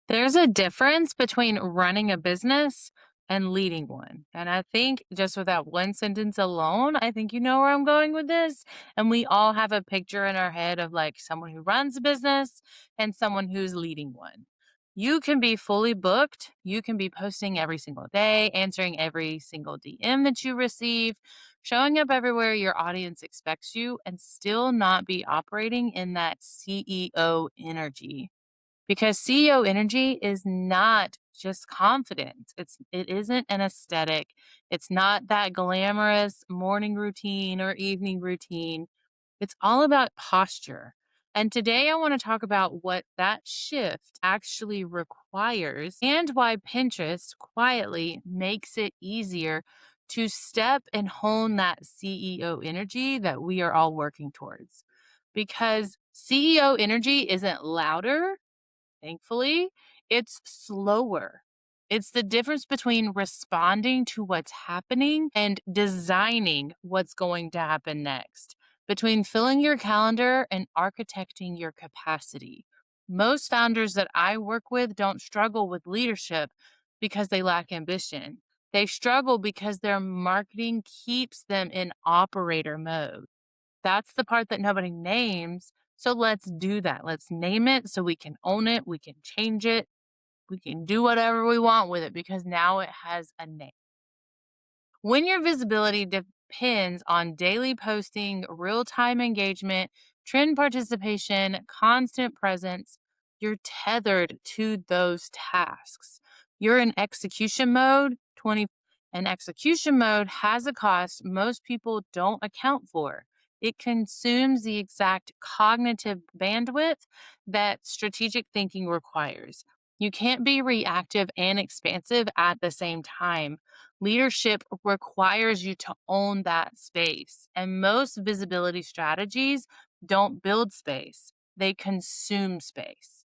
There's a difference between running a business and leading one. And I think just with that one sentence alone, I think you know where I'm going with this. And we all have a picture in our head of like someone who runs a business and someone who's leading one. You can be fully booked. You can be posting every single day, answering every single DM that you receive, showing up everywhere your audience expects you, and still not be operating in that CEO energy because CEO energy is not just confidence. It isn't an aesthetic. It's not that glamorous morning routine or evening routine. It's all about posture. And today I want to talk about what that shift actually requires and why Pinterest quietly makes it easier to step and hone that CEO energy that we are all working towards. Because CEO energy isn't louder, thankfully, it's slower. It's the difference between responding to what's happening and designing what's going to happen next, between filling your calendar and architecting your capacity. Most founders that I work with don't struggle with leadership because they lack ambition. They struggle because their marketing keeps them in operator mode. That's the part that nobody names. So let's do that. Let's name it so we can own it, we can change it, we can do whatever we want with it because now it has a name. When your visibility depends on daily posting, real time engagement, trend participation, constant presence, you're tethered to those tasks. You're in execution mode 20, and execution mode has a cost most people don't account for. It consumes the exact cognitive bandwidth that strategic thinking requires. You can't be reactive and expansive at the same time. Leadership requires you to own that space. And most visibility strategies don't build space, they consume space.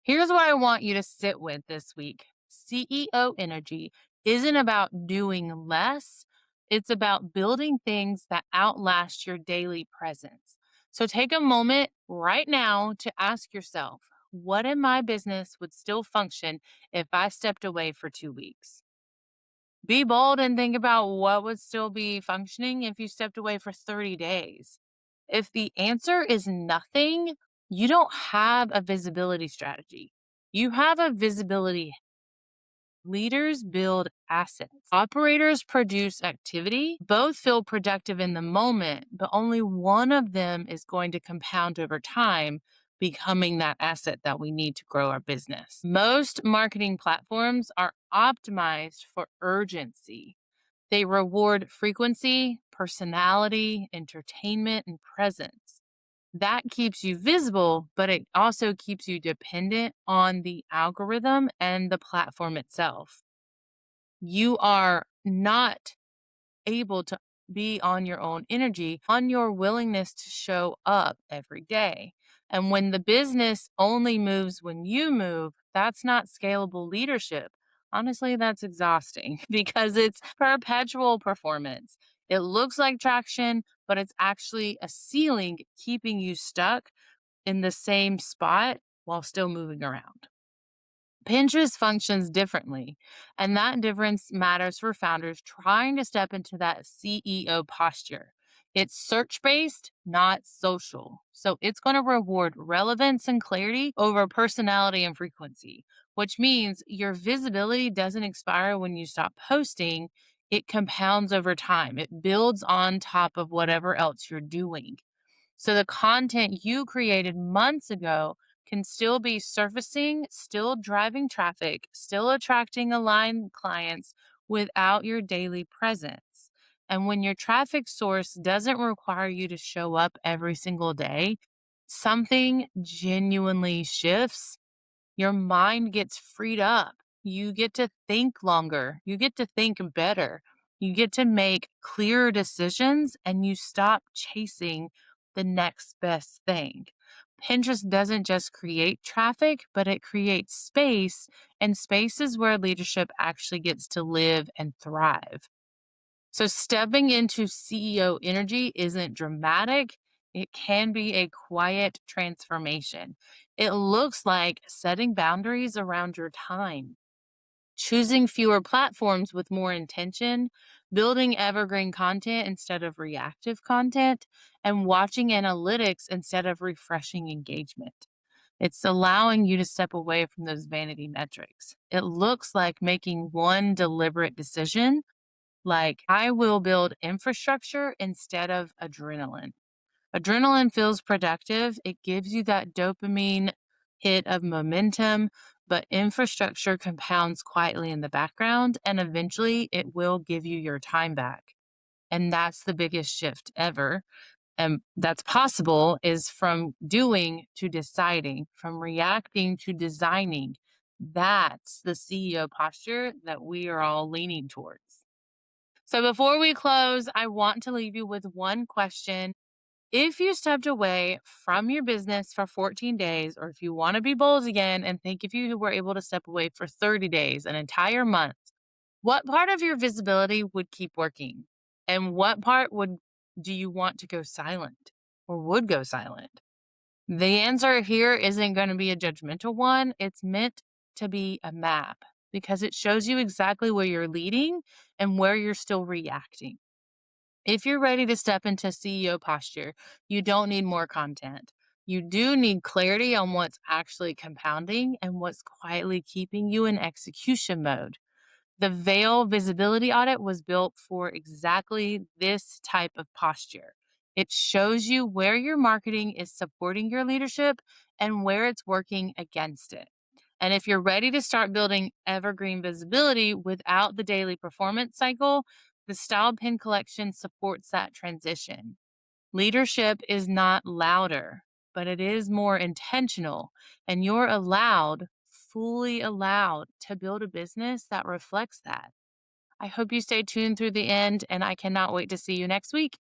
Here's what I want you to sit with this week: CEO energy isn't about doing less, it's about building things that outlast your daily presence. So take a moment right now to ask yourself, what in my business would still function if I stepped away for 2 weeks? Be bold and think about what would still be functioning if you stepped away for 30 days. If the answer is nothing, you don't have a visibility strategy. You have a visibility. Leaders build assets. Operators produce activity. Both feel productive in the moment, but only one of them is going to compound over time, becoming that asset that we need to grow our business. Most marketing platforms are optimized for urgency. They reward frequency, personality, entertainment, and presence. That keeps you visible, but it also keeps you dependent on the algorithm and the platform itself. You are not able to be on your own energy, on your willingness to show up every day. And when the business only moves when you move, that's not scalable leadership. Honestly, that's exhausting because it's perpetual performance. It looks like traction, but it's actually a ceiling keeping you stuck in the same spot while still moving around. Pinterest functions differently, and that difference matters for founders trying to step into that CEO posture. It's search based, not social. So it's going to reward relevance and clarity over personality and frequency, which means your visibility doesn't expire when you stop posting. It compounds over time, it builds on top of whatever else you're doing. So the content you created months ago can still be surfacing, still driving traffic, still attracting aligned clients without your daily presence. And when your traffic source doesn't require you to show up every single day, something genuinely shifts. Your mind gets freed up. You get to think longer. You get to think better. You get to make clearer decisions and you stop chasing the next best thing. Pinterest doesn't just create traffic, but it creates space, and space is where leadership actually gets to live and thrive. So, stepping into CEO energy isn't dramatic, it can be a quiet transformation. It looks like setting boundaries around your time, choosing fewer platforms with more intention, building evergreen content instead of reactive content, and watching analytics instead of refreshing engagement. It's allowing you to step away from those vanity metrics. It looks like making one deliberate decision, like I will build infrastructure instead of adrenaline. Adrenaline feels productive. It gives you that dopamine hit of momentum, but infrastructure compounds quietly in the background, and eventually it will give you your time back. And that's the biggest shift ever. And that's possible is from doing to deciding, from reacting to designing. That's the CEO posture that we are all leaning towards. So before we close, I want to leave you with one question. If you stepped away from your business for 14 days, or if you want to be bold again and think if you were able to step away for 30 days, an entire month, what part of your visibility would keep working? And what part would do you want to go silent or would go silent? The answer here isn't going to be a judgmental one. It's meant to be a map because it shows you exactly where you're leading and where you're still reacting. If you're ready to step into CEO posture, you don't need more content. You do need clarity on what's actually compounding and what's quietly keeping you in execution mode. The Veil Visibility Audit was built for exactly this type of posture. It shows you where your marketing is supporting your leadership and where it's working against it. And if you're ready to start building evergreen visibility without the daily performance cycle, the Style Pin Collection supports that transition. Leadership is not louder, but it is more intentional, and you're allowed, fully allowed, to build a business that reflects that. I hope you stay tuned through the end, and I cannot wait to see you next week.